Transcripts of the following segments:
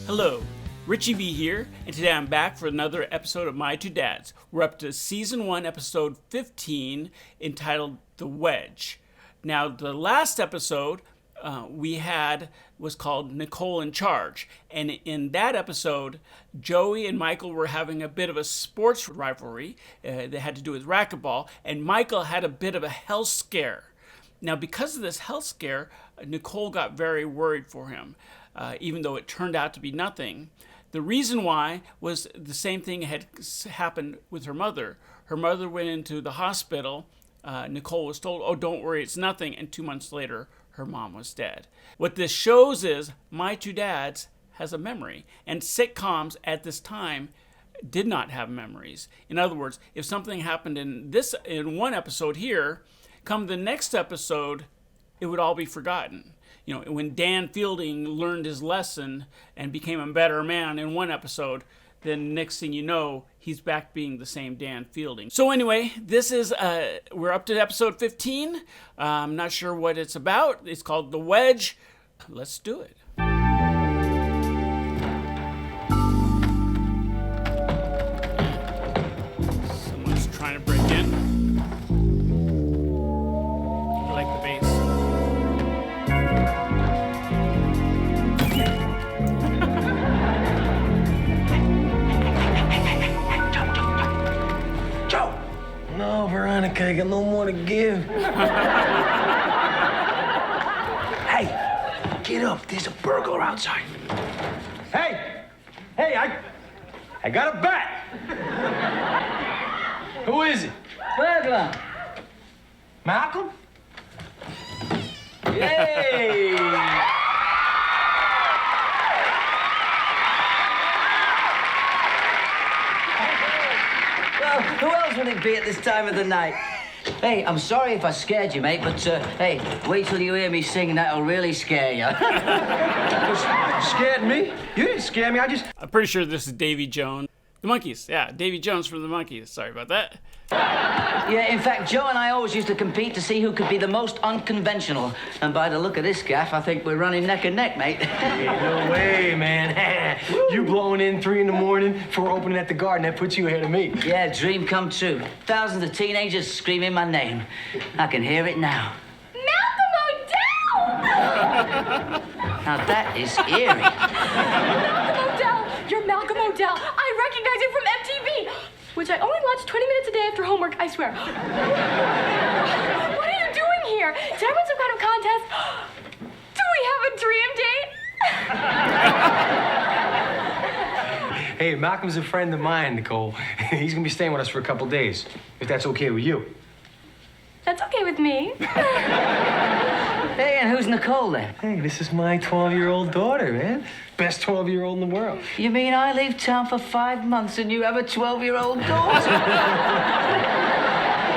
Hello, RichieV here, and today I'm back for another episode of My Two Dads. We're up to Season 1, Episode 15, entitled The Wedge. Now, the last episode we had was called Nicole in Charge, and in that episode, Joey and Michael were having a bit of a sports rivalry that had to do with racquetball, and Michael had a bit of a health scare. Now, because of this health scare, Nicole got very worried for him. Even though it turned out to be nothing. The reason why was the same thing had happened with her mother. Her mother went into the hospital. Nicole was told, oh, don't worry, it's nothing. And 2 months later, her mom was dead. What this shows is My Two Dads has a memory. And sitcoms at this time did not have memories. In other words, if something happened in one episode here, come the next episode, it would all be forgotten. You know, when Dan Fielding learned his lesson and became a better man in one episode, then next thing you know, he's back being the same Dan Fielding. So anyway, this is, we're up to episode 15. I'm not sure what it's about. It's called The Wedge. Let's do it. Someone's trying to break in. I like the bass. No, Veronica, I got no more to give. Hey, get up. There's a burglar outside. Hey, I got a bat. Who is it? Burglar. Malcolm? Yay! Well, who else would it be at this time of the night? Hey, I'm sorry if I scared you, mate, but, hey, wait till you hear me sing, that'll really scare you. You scared me? You didn't scare me, I'm pretty sure this is Davy Jones. The Monkees, yeah, Davy Jones from the Monkees. Sorry about that. Yeah, in fact, Joe and I always used to compete to see who could be the most unconventional. And by the look of this gaff, I think we're running neck and neck, mate. No way, man. You blowing in 3 in the morning for opening at the garden, that puts you ahead of me. Yeah, dream come true. Thousands of teenagers screaming my name. I can hear it now. Malcolm O'Dell! Now that is eerie. Malcolm O'Dell! You're Malcolm O'Dell. I recognize you from MTV, which I only watch 20 minutes a day after homework, I swear. What are you doing here? Did I win some kind of contest? Do we have a dream date? Hey, Malcolm's a friend of mine, Nicole. He's gonna be staying with us for a couple days, if that's okay with you. That's okay with me. Hey, and who's Nicole then? Hey, this is my 12-year-old daughter, man. Best 12-year-old in the world. You mean I leave town for 5 months and you have a 12-year-old daughter?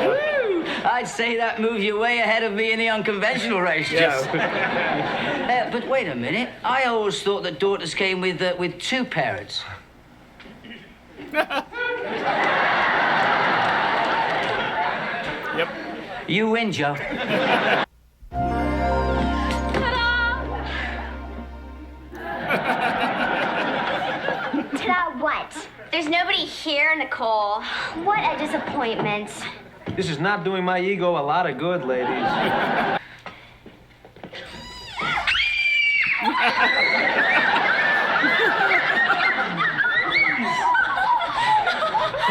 Woo! I'd say that moves you way ahead of me in the unconventional race, Joe. But wait a minute. I always thought that daughters came with 2 parents. Yep. You win, Joe. Ta-da what? There's nobody here, Nicole. What a disappointment. This is not doing my ego a lot of good, ladies.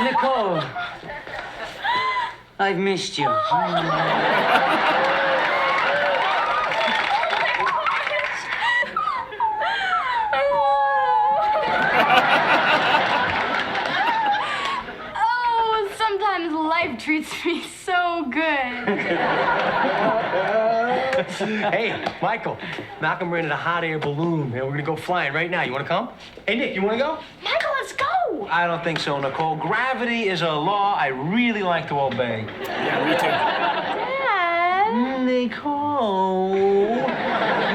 Nicole, I've missed you. Oh, sometimes life treats me so good. Hey, Michael, Malcolm rented a hot air balloon, and we're gonna go flying right now. You wanna come? Hey, Nick, you wanna go? Michael, let's go. I don't think so, Nicole. Gravity is a law I really like to obey. Yeah, me too. Dad. Nicole, you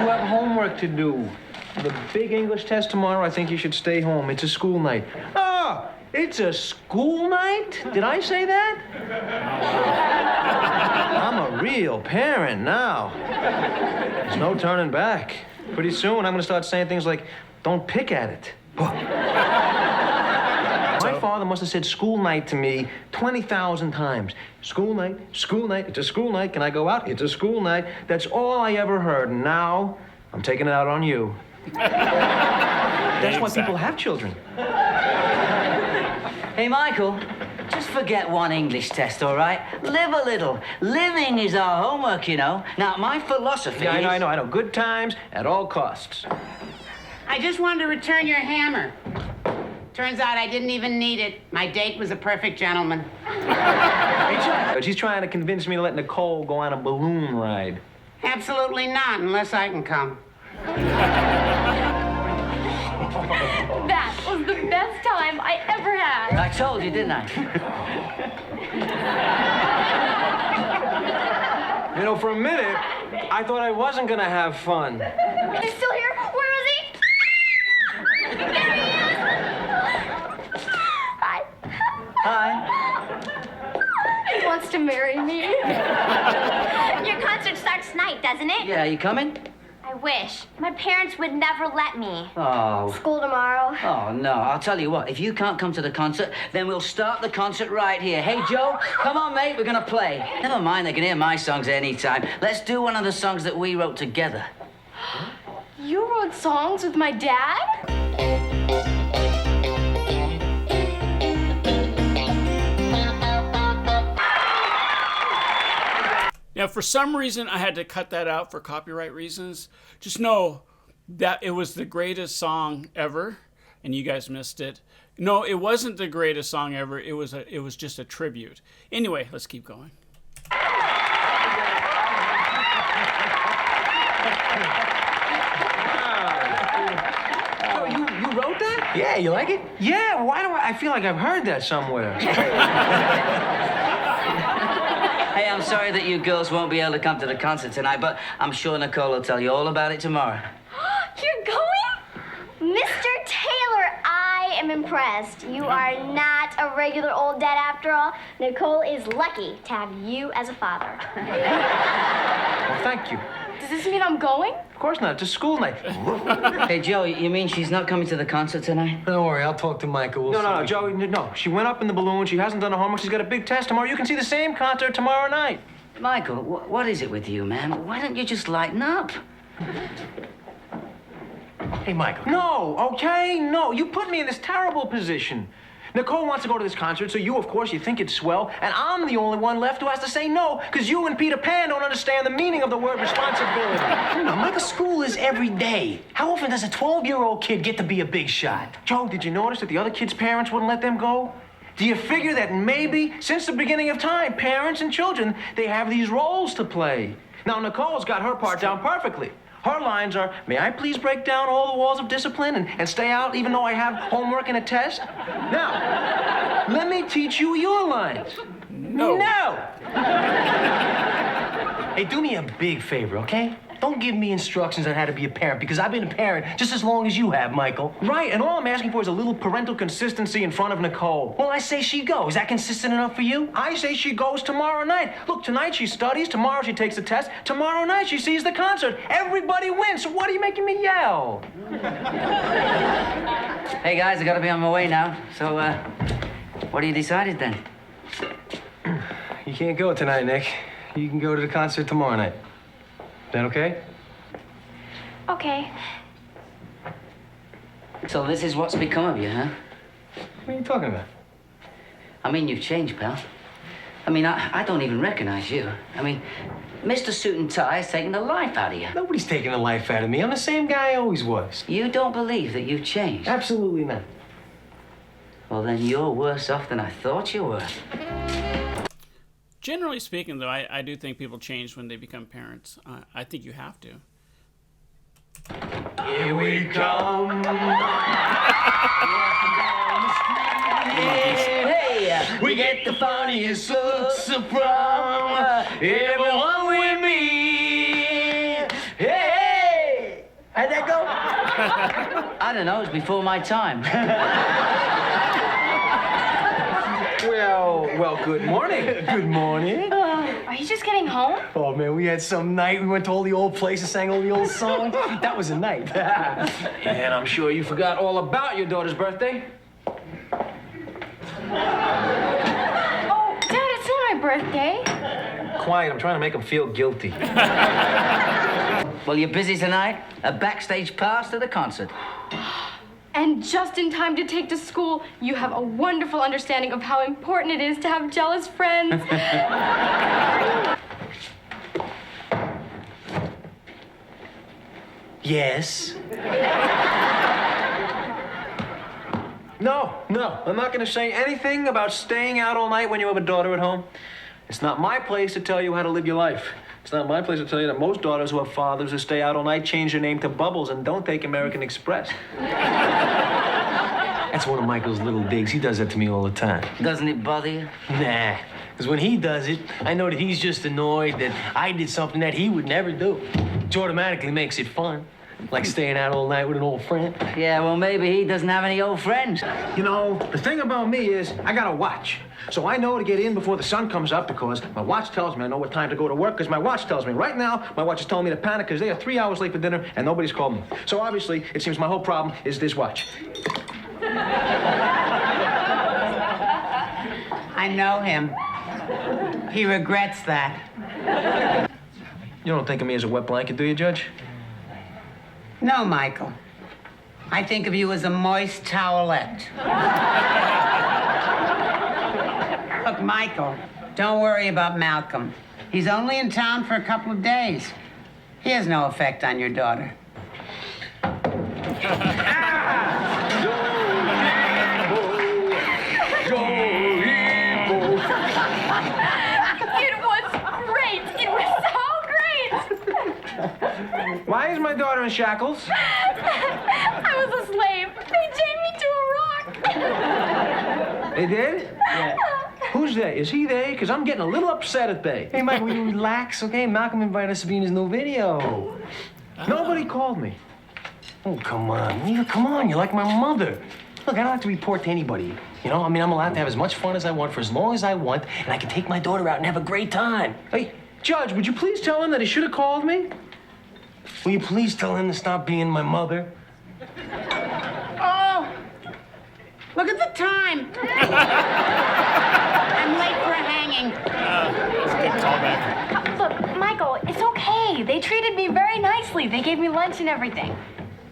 have homework to do. The big English test tomorrow, I think you should stay home. It's a school night. Oh, it's a school night? Did I say that? I'm a real parent now. There's no turning back. Pretty soon, I'm gonna start saying things like, Don't pick at it. My father must have said school night to me 20,000 times. School night, it's a school night. Can I go out? It's a school night. That's all I ever heard. And now, I'm taking it out on you. That's why people have children. Hey, Michael, just forget one English test, all right? Live a little. Living is our homework, you know. Now, my philosophy Yeah, is... I know. Good times at all costs. I just wanted to return your hammer. Turns out I didn't even need it. My date was a perfect gentleman. But she's trying to convince me to let Nicole go on a balloon ride. Absolutely not, unless I can come. That was the best time I ever had. I told you, didn't I? You know, for a minute, I thought I wasn't gonna have fun. He's still here? Where is he? There he is! Hi. Hi. He wants to marry me. Your concert starts tonight, doesn't it? Yeah, you coming? I wish. My parents would never let me. Oh. School tomorrow. Oh, no. I'll tell you what. If you can't come to the concert, then we'll start the concert right here. Hey, Joe, come on, mate. We're gonna play. Never mind, they can hear my songs anytime. Let's do one of the songs that we wrote together. You wrote songs with my dad? Now, for some reason, I had to cut that out for copyright reasons. Just know that it was the greatest song ever, and you guys missed it. No, it wasn't the greatest song ever. It was just a tribute. Anyway, let's keep going. You wrote that? Yeah, you like it? Yeah, why do I feel like I've heard that somewhere? Hey, I'm sorry that you girls won't be able to come to the concert tonight, but I'm sure Nicole will tell you all about it tomorrow. You're going? Mr. Taylor, I am impressed. You are not a regular old dad after all. Nicole is lucky to have you as a father. Well, thank you. Does this mean I'm going? Of course not. It's a school night. Hey, Joe, you mean she's not coming to the concert tonight? Don't worry, I'll talk to Michael. No, Joey, no. She went up in the balloon. She hasn't done her homework. She's got a big test tomorrow. You can see the same concert tomorrow night. Michael, what is it with you, man? Why don't you just lighten up? Hey, Michael. No, okay? No, you put me in this terrible position. Nicole wants to go to this concert, so you think it's swell, and I'm the only one left who has to say no, because you and Peter Pan don't understand the meaning of the word responsibility. Now, Michael, school is every day. How often does a 12-year-old kid get to be a big shot? Joe, did you notice that the other kids' parents wouldn't let them go? Do you figure that maybe, since the beginning of time, parents and children, they have these roles to play? Now, Nicole's got her part down perfectly. Her lines are, may I please break down all the walls of discipline and stay out even though I have homework and a test? Now, let me teach you your lines. No. Hey, do me a big favor, okay? Don't give me instructions on how to be a parent, because I've been a parent just as long as you have, Michael. Right, and all I'm asking for is a little parental consistency in front of Nicole. Well, I say she goes. Is that consistent enough for you? I say she goes tomorrow night. Look, tonight she studies, tomorrow she takes the test, tomorrow night she sees the concert. Everybody wins, so what are you making me yell? Hey, guys, I gotta be on my way now. So, what have you decided then? You can't go tonight, Nick. You can go to the concert tomorrow night. Is that okay? Okay. So this is what's become of you, huh? What are you talking about? I mean, you've changed, pal. I mean, I don't even recognize you. I mean, Mr. Suit and Tie is taking the life out of you. Nobody's taking the life out of me. I'm the same guy I always was. You don't believe that you've changed? Absolutely not. Well, then you're worse off than I thought you were. Generally speaking, though, I do think people change when they become parents. I think you have to. Here we come. Hey, We get the funniest looks from everyone with me. Hey! How'd that go? I don't know, it's before my time. Well, good morning. Good morning. Are you just getting home? Oh, man, we had some night. We went to all the old places, sang all the old songs. That was a night. And I'm sure you forgot all about your daughter's birthday. Oh, Dad, it's not my birthday. Quiet, I'm trying to make him feel guilty. Well, you're busy tonight? A backstage pass to the concert. And just in time to take to school, you have a wonderful understanding of how important it is to have jealous friends. Yes. No, I'm not going to say anything about staying out all night when you have a daughter at home. It's not my place to tell you how to live your life. It's not my place to tell you that most daughters who have fathers who stay out all night change their name to Bubbles and don't take American Express. That's one of Michael's little digs. He does that to me all the time. Doesn't it bother you? Nah, because when he does it, I know that he's just annoyed that I did something that he would never do. Which automatically makes it fun. Like staying out all night with an old friend. Yeah, well, maybe he doesn't have any old friends. You know, the thing about me is I got a watch. So I know to get in before the sun comes up because my watch tells me I know what time to go to work because my watch tells me. Right now, my watch is telling me to panic because they are 3 hours late for dinner and nobody's called me. So obviously, it seems my whole problem is this watch. I know him. He regrets that. You don't think of me as a wet blanket, do you, Judge? No, Michael. I think of you as a moist towelette. Look, Michael, don't worry about Malcolm. He's only in town for a couple of days. He has no effect on your daughter. It was great. It was so great. Why is my daughter in shackles? I was a slave. They chained me to a rock. They did? Yeah. Who's they? Is he they? Because I'm getting a little upset at they. Hey, Michael, will you relax, okay? Malcolm invited us to be in his new video. Nobody called me. Oh, come on. Nina, come on. You're like my mother. Look, I don't have to report to anybody. You know, I mean, I'm allowed to have as much fun as I want for as long as I want, and I can take my daughter out and have a great time. Hey, Judge, would you please tell him that he should have called me? Will you please tell him to stop being my mother? Oh! Look at the time. I'm late for a hanging. Look, Michael, it's okay. They treated me very nicely. They gave me lunch and everything.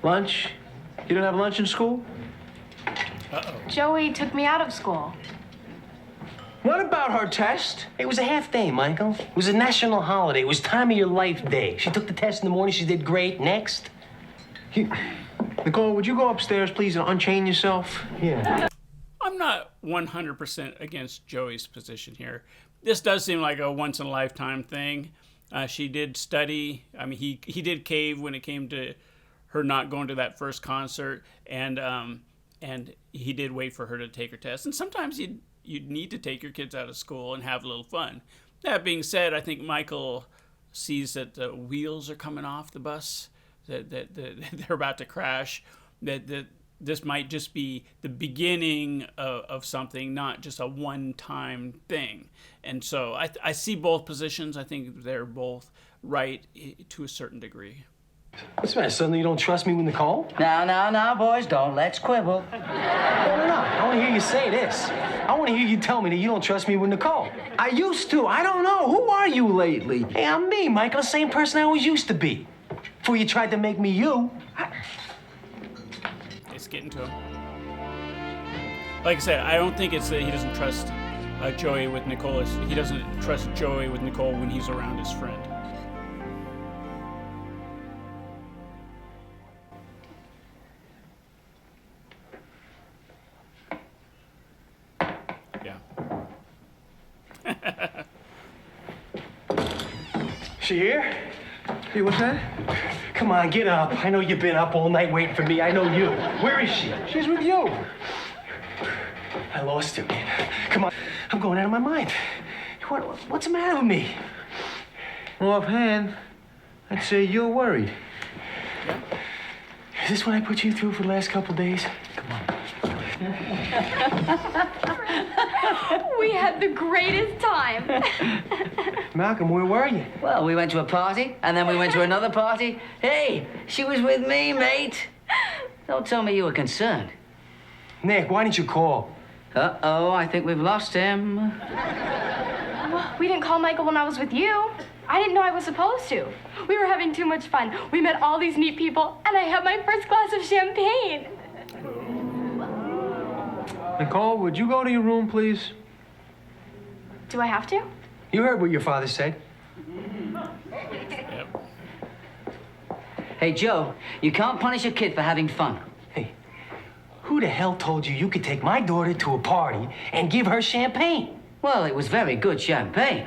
Lunch? You don't have lunch in school? Joey took me out of school. What about her test? It was a half day, Michael. It was a national holiday. It was time of your life day. She took the test in the morning. She did great. Next. Nicole, would you go upstairs, please, and unchain yourself? Yeah. I'm not 100% against Joey's position here. This does seem like a once-in-a-lifetime thing. She did study. I mean, he did cave when it came to her not going to that first concert, and he did wait for her to take her test. And sometimes you'd need to take your kids out of school and have a little fun. That being said, I think Michael sees that the wheels are coming off the bus, that they're about to crash, that this might just be the beginning of something, not just a one-time thing. And so I see both positions. I think they're both right to a certain degree. What's the matter? Suddenly you don't trust me with Nicole? Now, boys, don't let's quibble. No. I want to hear you say this. I want to hear you tell me that you don't trust me with Nicole. I used to. I don't know. Who are you lately? Hey, I'm me, Michael. The same person I always used to be. Before you tried to make me you. It's getting to him. Like I said, I don't think it's that he doesn't trust Joey with Nicole. He doesn't trust Joey with Nicole when he's around his friend. Yeah. She here? Hey, what's that? Come on, get up. I know you've been up all night waiting for me. I know you. Where is she? She's with you. I lost her, man. Come on. I'm going out of my mind. What's the matter with me? Well, offhand, I'd say you're worried. Is this what I put you through for the last couple days? Come on. We had the greatest time. Malcolm, where were you? Well, we went to a party, and then we went to another party. Hey, she was with me, mate. Don't tell me you were concerned. Nick, why didn't you call? Uh-oh, I think we've lost him. We didn't call Michael when I was with you. I didn't know I was supposed to. We were having too much fun. We met all these neat people, and I had my first glass of champagne. Nicole, would you go to your room, please? Do I have to? You heard what your father said. Hey, Joe, you can't punish a kid for having fun. Hey, who the hell told you you could take my daughter to a party and give her champagne? Well, it was very good champagne.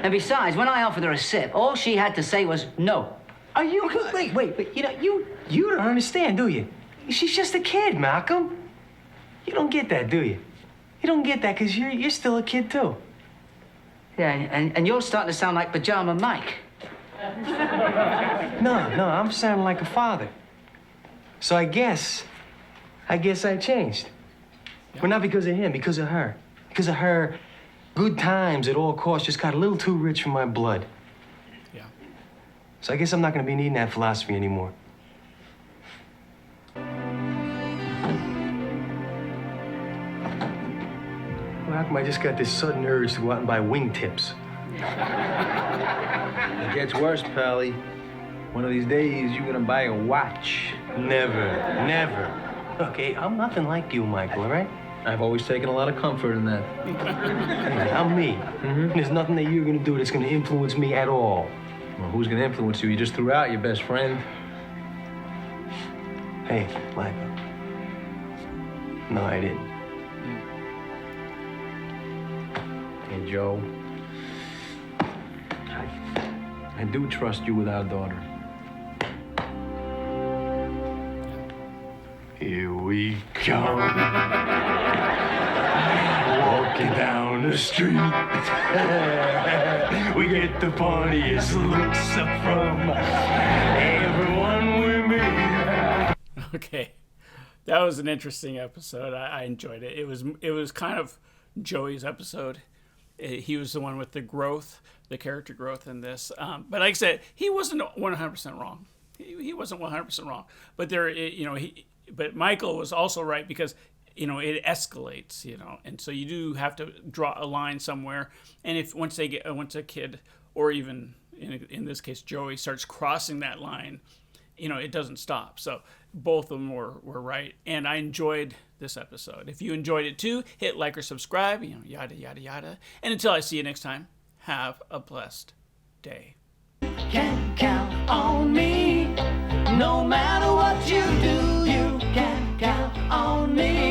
And besides, when I offered her a sip, all she had to say was no. Are you... Wait. You know, you don't understand, do you? She's just a kid, Malcolm. You don't get that, do you? You don't get that because you're still a kid, too. Yeah, and you're starting to sound like Pajama Mike. No, I'm sounding like a father. So I guess I changed. But not because of him, because of her. Because of her good times at all costs just got a little too rich for my blood. Yeah. So I guess I'm not going to be needing that philosophy anymore. Well, how come I just got this sudden urge to go out and buy wingtips? It gets worse, Pally. One of these days, you're gonna buy a watch. Never. Okay, I'm nothing like you, Michael, all right? I've always taken a lot of comfort in that. Hey, I'm me. There's nothing that you're gonna do that's gonna influence me at all. Well, who's gonna influence you? You just threw out your best friend. Hey, Michael. No, I didn't. Hey, Joe. I do trust you with our daughter. Here we come. Walking down the street. We get the funniest looks up from everyone we meet. Okay. That was an interesting episode. I enjoyed it. It was kind of Joey's episode. He was the one with the growth, the character growth in this. But like I said, he wasn't 100% wrong. He wasn't 100% wrong. But but Michael was also right because, it escalates, and so you do have to draw a line somewhere. And if once a kid, or even in this case Joey, starts crossing that line, it doesn't stop. So both of them were right, and I enjoyed this episode. If you enjoyed it too, hit like or subscribe, yada yada yada. And until I see you next time, have a blessed day. Can count on me, no matter what you do, you can count on me.